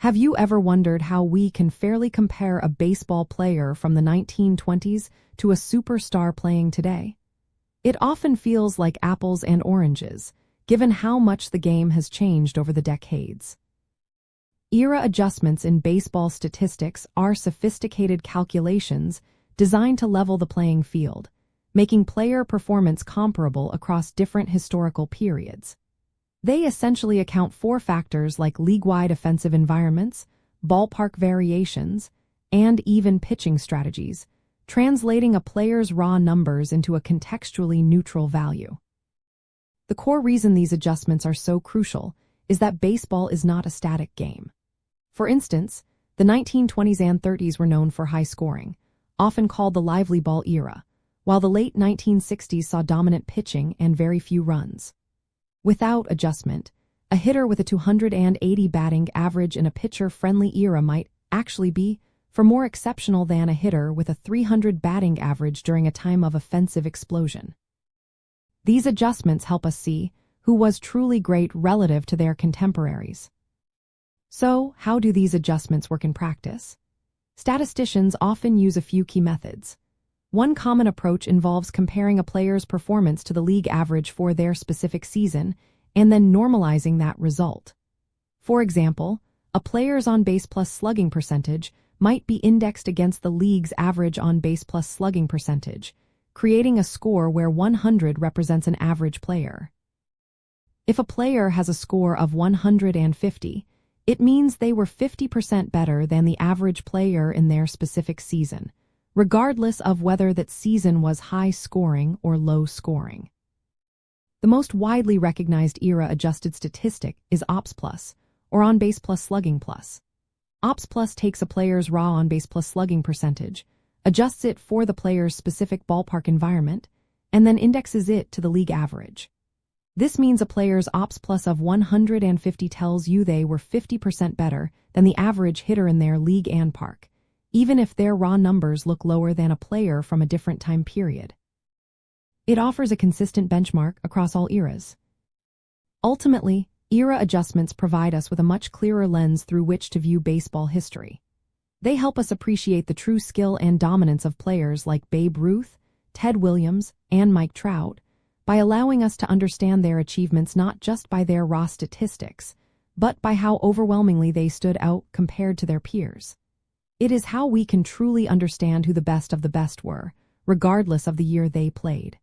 Have you ever wondered how we can fairly compare a baseball player from the 1920s to a superstar playing today? It often feels like apples and oranges, given how much the game has changed over the decades. Era adjustments in baseball statistics are sophisticated calculations designed to level the playing field, making player performance comparable across different historical periods. They essentially account for factors like league-wide offensive environments, ballpark variations, and even pitching strategies, translating a player's raw numbers into a contextually neutral value. The core reason these adjustments are so crucial is that baseball is not a static game. For instance, the 1920s and 30s were known for high scoring, often called the lively ball era, while the late 1960s saw dominant pitching and very few runs. Without adjustment, a hitter with a 280 batting average in a pitcher-friendly era might actually be far more exceptional than a hitter with a 300 batting average during a time of offensive explosion. These adjustments help us see who was truly great relative to their contemporaries. So, how do these adjustments work in practice? Statisticians often use a few key methods. One common approach involves comparing a player's performance to the league average for their specific season and then normalizing that result. For example, a player's on-base plus slugging percentage might be indexed against the league's average on-base plus slugging percentage, creating a score where 100 represents an average player. If a player has a score of 150, it means they were 50% better than the average player in their specific season, regardless of whether that season was high-scoring or low-scoring. The most widely recognized era-adjusted statistic is OPS plus, or on-base plus slugging plus. OPS plus takes a player's raw on-base plus slugging percentage, adjusts it for the player's specific ballpark environment, and then indexes it to the league average. This means a player's OPS plus of 150 tells you they were 50% better than the average hitter in their league and park, even if their raw numbers look lower than a player from a different time period. It offers a consistent benchmark across all eras. Ultimately, era adjustments provide us with a much clearer lens through which to view baseball history. They help us appreciate the true skill and dominance of players like Babe Ruth, Ted Williams, and Mike Trout, by allowing us to understand their achievements not just by their raw statistics, but by how overwhelmingly they stood out compared to their peers. It is how we can truly understand who the best of the best were, regardless of the year they played.